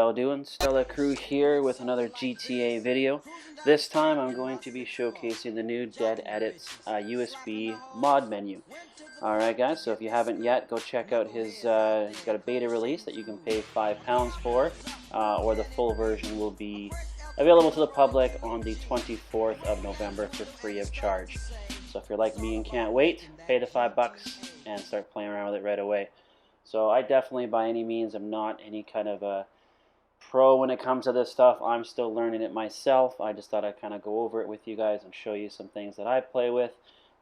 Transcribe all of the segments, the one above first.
y'all doing? Stella Crew here with another GTA video. This time I'm going to be showcasing the new D3AD3DITZz USB mod menu. Alright guys, so if you haven't yet, go check out his, he's got a beta release that you can pay £5 for, or the full version will be available to the public on the 24th of November for free of charge. So if you're like me and can't wait, pay the $5 and start playing around with it right away. So I definitely, by any means, am not any kind of a pro when it comes to this stuff. I'm still learning it myself. I just thought I'd kind of go over it with you guys and show you some things that I play with,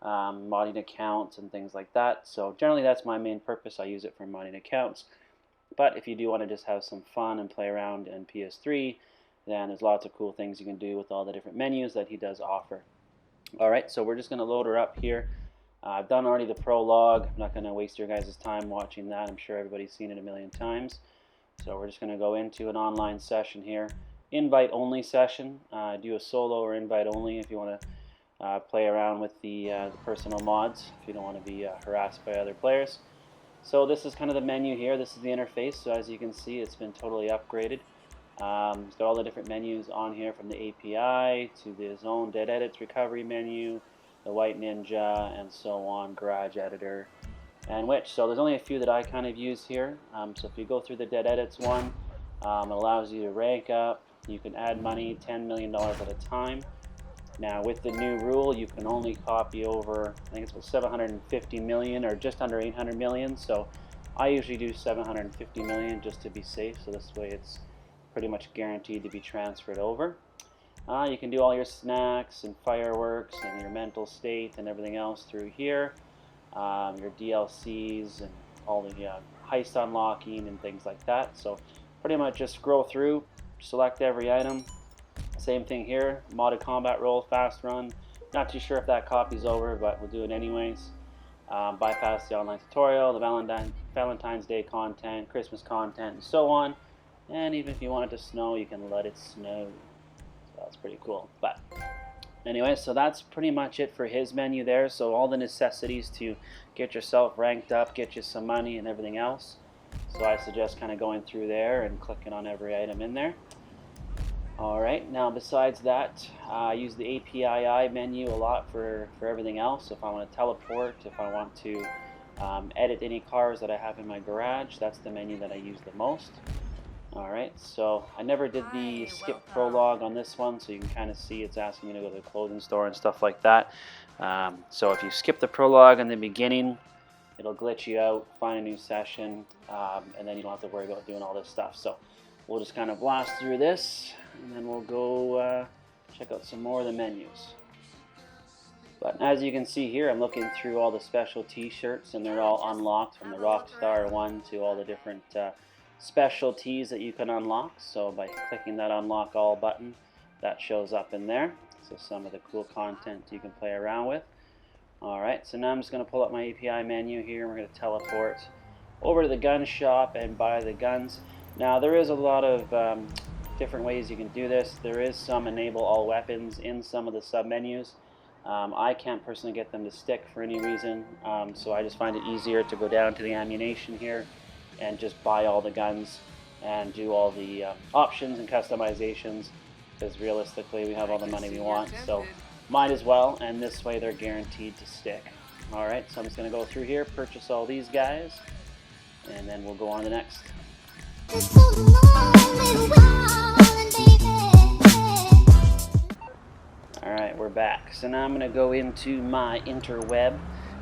modding accounts and things like that. So generally that's my main purpose. I use it for modding accounts. But if you do want to just have some fun and play around in PS3, then there's lots of cool things you can do with all the different menus that he does offer. Alright, so we're just going to load her up here. I've done already the prologue. I'm not going to waste your guys' time watching that. I'm sure everybody's seen it a million times. So we're just going to go into an online session here. Invite only session. Do a solo or invite only if you want to play around with the personal mods, if you don't want to be harassed by other players. So this is kind of the menu here. This is the interface. So as you can see, it's been totally upgraded. It's got all the different menus on here, from the API to the zone D3AD3DITZz recovery menu, the white ninja, and so on, garage editor, and which. So there's only a few that I kind of use here. So if you go through the D3AD3DITZz one, it allows you to rank up. You can add money, $10 million at a time. Now with the new rule, you can only copy over, I think it's about 750 million or just under 800 million. So I usually do 750 million just to be safe. So this way it's pretty much guaranteed to be transferred over. You can do all your snacks and fireworks and your mental state and everything else through here. Your DLCs and all the heist unlocking and things like that. So pretty much just scroll through, select every item. Same thing here, modded combat role, fast run. Not too sure if that copy's over, but we'll do it anyways. Bypass the online tutorial, the Valentine's Day content, Christmas content, and so on. And even if you want it to snow, you can let it snow. So that's pretty cool. But anyway, so that's pretty much it for his menu there. So all the necessities to get yourself ranked up, get you some money and everything else. So I suggest kind of going through there and clicking on every item in there. Alright, now besides that, I use the API menu a lot for everything else. If I want to teleport, if I want to edit any cars that I have in my garage, that's the menu that I use the most. Alright, so I never did the skip prologue on this one, so you can kind of see it's asking me to go to the clothing store and stuff like that. So if you skip the prologue in the beginning, it'll glitch you out, find a new session, and then you don't have to worry about doing all this stuff. So we'll just kind of blast through this, and then we'll go check out some more of the menus. But as you can see here, I'm looking through all the special t-shirts, and they're all unlocked from the Rockstar one to all the different specialties that you can unlock. So by clicking that unlock all button, that shows up in there. So some of the cool content you can play around with. Alright, so now I'm just going to pull up my API menu here. We're going to teleport over to the gun shop and buy the guns. Now there is a lot of different ways you can do this. There is some enable all weapons in some of the sub-menus. I can't personally get them to stick for any reason, so I just find it easier to go down to the ammunition here and just buy all the guns and do all the options and customizations, because realistically we have all the money we want, so might as well, and this way they're guaranteed to stick. Alright, so I'm just going to go through here, purchase all these guys, and then we'll go on to the next. Alright, we're back. So now I'm going to go into my interweb,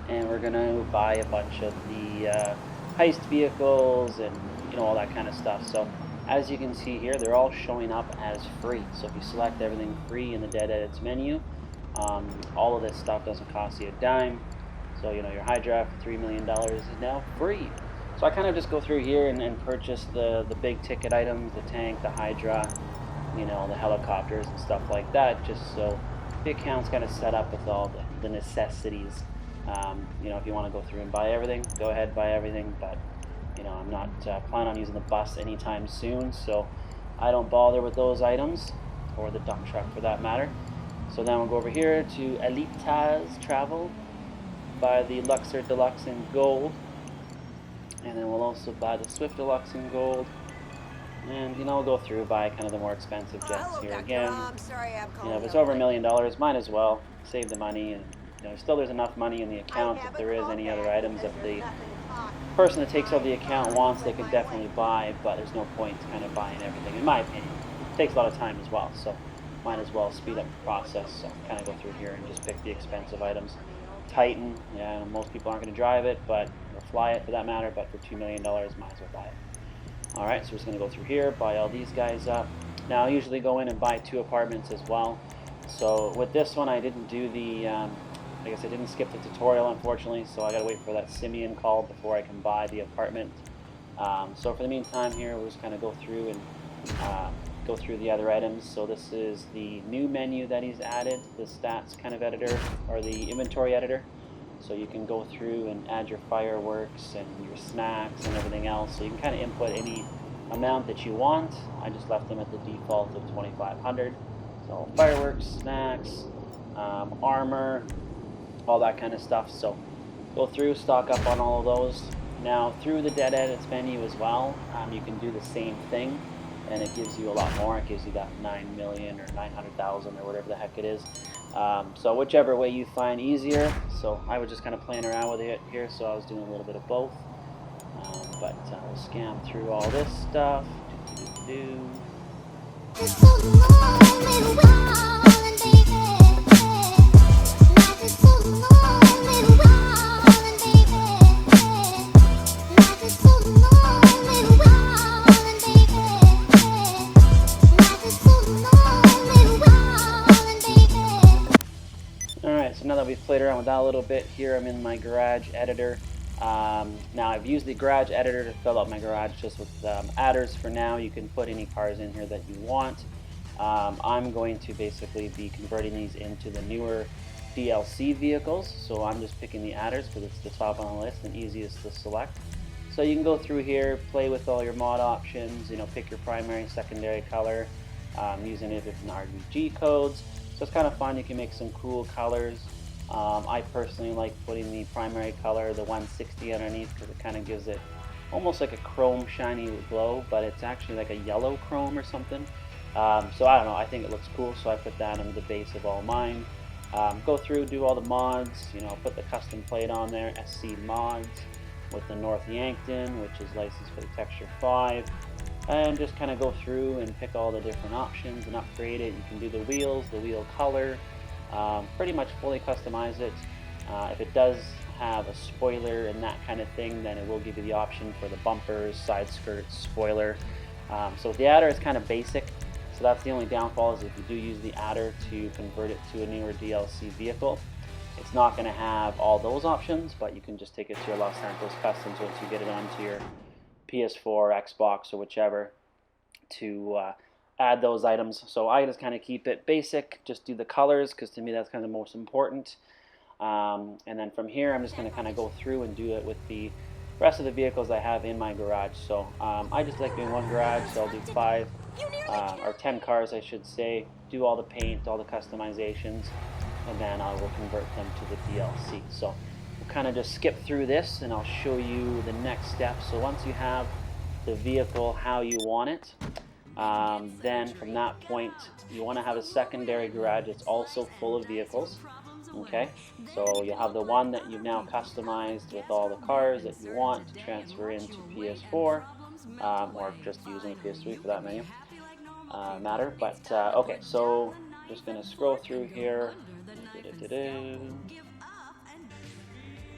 and we're going to buy a bunch of the heist vehicles and all that kind of stuff. So as you can see here, they're all showing up as free. So if you select everything free in the D3AD3DITZz menu, all of this stuff doesn't cost you a dime. So your Hydra for $3 million is now free. So I kind of just go through here and purchase the big ticket items, the tank, the Hydra, the helicopters and stuff like that, just so the account's kind of set up with all the necessities. If you want to go through and buy everything, go ahead, buy everything, but I'm not planning on using the bus anytime soon, so I don't bother with those items, or the dump truck for that matter. So then we'll go over here to D3AD3DITZz Travel, buy the Luxor Deluxe in gold, and then we'll also buy the Swift Deluxe in gold, And you know, we'll go through buy kind of the more expensive jets here again. You know, if it's over $1 million, might as well save the money, and you know, still there's enough money in the account. If there is any other items that the person that takes over the account wants, they can definitely buy, but there's no point kind of buying everything, in my opinion. It takes a lot of time as well, so might as well speed up the process. So kind of go through here and just pick the expensive items. Titan, yeah, most people aren't going to drive it, but or fly it for that matter, but for $2 million, might as well buy it. Alright, so we're just going to go through here, buy all these guys up. Now I usually go in and buy 2 apartments as well. So with this one I didn't do the, I guess I didn't skip the tutorial unfortunately, so I got to wait for that Simeon call before I can buy the apartment. So for the meantime here, we'll just kind of go through and go through the other items. So this is the new menu that he's added, the stats kind of editor, or the inventory editor. So you can go through and add your fireworks and your snacks and everything else. So you can kind of input any amount that you want. I just left them at the default of 2,500. So fireworks, snacks, armor, all that kind of stuff. So go through, stock up on all of those. Now through the dead edits menu as well, you can do the same thing, and it gives you a lot more. It gives you that 9 million or 900,000 or whatever the heck it is. So whichever way you find easier. So I was just kind of playing around with it here, so I was doing a little bit of both. But we'll scan through all this stuff. Alright, so now that we've played around with that a little bit, here I'm in my garage editor. Now I've used the garage editor to fill out my garage just with adders for now. You can put any cars in here that you want. I'm going to basically be converting these into the newer DLC vehicles, so I'm just picking the adders because it's the top on the list and easiest to select. So you can go through here, play with all your mod options, you know, pick your primary and secondary color, using it with RGB codes. So it's kind of fun. You can make some cool colors. I personally like putting the primary color, the 160 underneath, because it kind of gives it almost like a chrome shiny glow, but it's actually like a yellow chrome or something. So I don't know, I think it looks cool, so I put that on the base of all mine. Go through, do all the mods, you know, put the custom plate on there, SC mods, with the North Yankton, which is licensed for the Texture 5. And just kind of go through and pick all the different options and upgrade it. You can do the wheels, the wheel color, pretty much fully customize it. If it does have a spoiler and that kind of thing, then it will give you the option for the bumpers, side skirts, spoiler. So the adder is kind of basic, so that's the only downfall, is if you do use the adder to convert it to a newer DLC vehicle, it's not going to have all those options, but you can just take it to your Los Santos customs once you get it onto your PS4, Xbox, or whichever, to add those items. So I just kind of keep it basic, just do the colors, because to me that's kind of the most important. And then from here I'm just going to kind of go through and do it with the rest of the vehicles I have in my garage. So I just like doing one garage, so I'll do 5 or 10 cars I should say, do all the paint, all the customizations, and then I will convert them to the DLC. So kind of just skip through this and I'll show you the next step. So once you have the vehicle how you want it, then from that point you want to have a secondary garage that's also full of vehicles. Okay, so you'll have the one that you've now customized with all the cars that you want to transfer into PS4, or just using PS3 for that matter. But okay, so just going to scroll through here.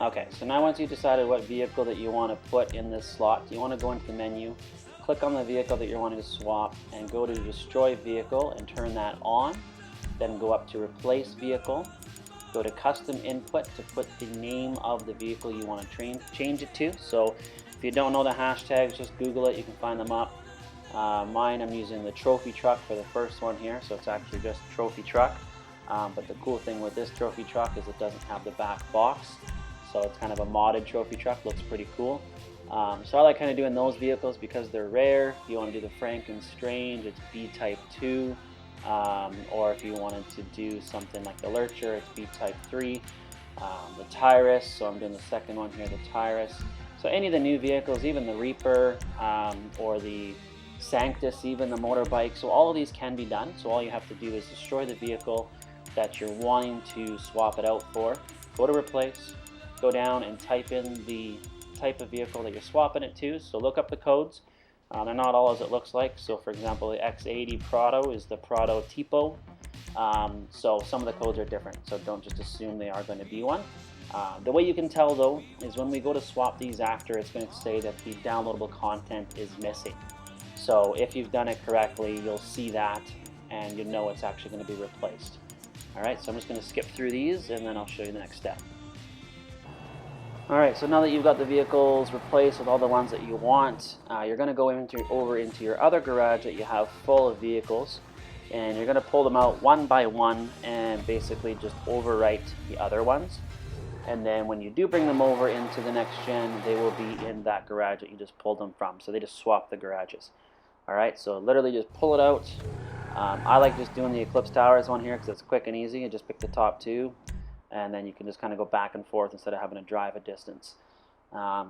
Okay, so now once you've decided what vehicle that you want to put in this slot, you want to go into the menu, click on the vehicle that you're wanting to swap, and go to Destroy Vehicle and turn that on. Then go up to Replace Vehicle, go to Custom Input to put the name of the vehicle you want to change it to. So if you don't know the hashtags, just Google it, you can find them up. Mine, I'm using the trophy truck for the first one here, so it's actually just trophy truck. But the cool thing with this trophy truck is it doesn't have the back box. So it's kind of a modded trophy truck, looks pretty cool. So I like kind of doing those vehicles because they're rare. If you want to do the Frankenstrange, it's B-Type 2. Or if you wanted to do something like the Lurcher, it's B-Type 3. The Tyrus, so I'm doing the second one here, the Tyrus. So any of the new vehicles, even the Reaper, or the Sanctus, even the motorbike. So all of these can be done. So all you have to do is destroy the vehicle that you're wanting to swap it out for. Go to replace, go down and type in the type of vehicle that you're swapping it to. So look up the codes. They're not all as it looks like. So for example, the X80 Prado is the Prado Tipo. So some of the codes are different. So don't just assume they are going to be one. The way you can tell though is when we go to swap these after, it's going to say that the downloadable content is missing. So if you've done it correctly, you'll see that and you know it's actually going to be replaced. Alright, so I'm just going to skip through these and then I'll show you the next step. Alright, so now that you've got the vehicles replaced with all the ones that you want, you're going to go over into your other garage that you have full of vehicles, and you're going to pull them out one by one and basically just overwrite the other ones. And then when you do bring them over into the next gen, they will be in that garage that you just pulled them from. So they just swap the garages. Alright, so literally just pull it out. I like just doing the Eclipse Towers one here because it's quick and easy. You just pick the top two, and then you can just kind of go back and forth instead of having to drive a distance.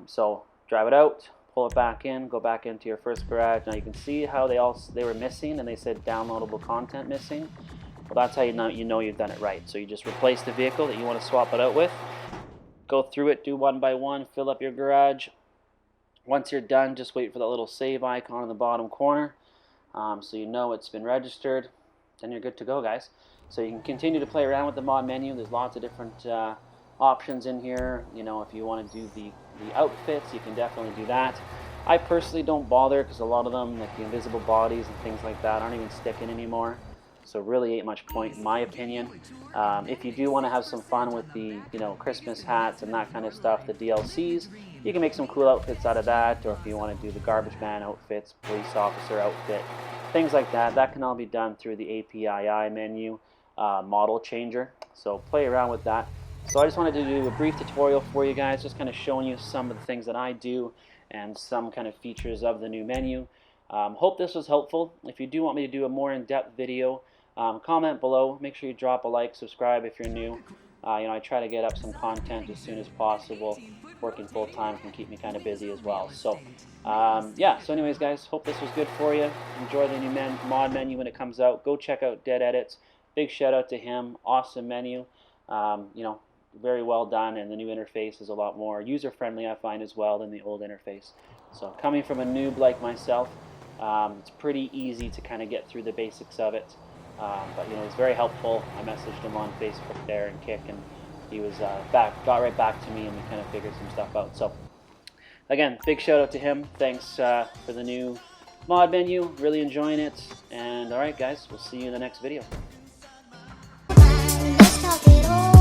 So drive it out, pull it back in, go back into your first garage. Now you can see how they were missing, and they said downloadable content missing. Well, that's how you know you've done it right. So you just replace the vehicle that you want to swap it out with. Go through it, do one by one, fill up your garage. Once you're done, just wait for that little save icon in the bottom corner, so you know it's been registered. Then you're good to go, guys. So you can continue to play around with the mod menu. There's lots of different options in here. You know, if you want to do the outfits, you can definitely do that. I personally don't bother because a lot of them, like the invisible bodies and things like that, aren't even sticking anymore. So really ain't much point in my opinion. If you do want to have some fun with the Christmas hats and that kind of stuff, the DLCs, you can make some cool outfits out of that. Or if you want to do the garbage man outfits, police officer outfit, things like that, that can all be done through the APII menu model changer. So play around with that. So I just wanted to do a brief tutorial for you guys, just kind of showing you some of the things that I do and some kind of features of the new menu. Hope this was helpful. If you do want me to do a more in-depth video, comment below. Make sure you drop a like, subscribe if you're new. I try to get up some content as soon as possible. Working full-time can keep me kind of busy as well. So yeah, so anyways guys, hope this was good for you. Enjoy the new mod menu when it comes out. Go check out D3AD3DITZz. Big shout out to him. Awesome menu. Very well done, and the new interface is a lot more user-friendly, I find, as well, than the old interface. So coming from a noob like myself, it's pretty easy to kind of get through the basics of it. But it's very helpful. I messaged him on Facebook there and Kick, and he was got right back to me, and we kind of figured some stuff out. So again, big shout out to him. Thanks for the new mod menu. Really enjoying it. And alright guys, we'll see you in the next video. Let's talk it over.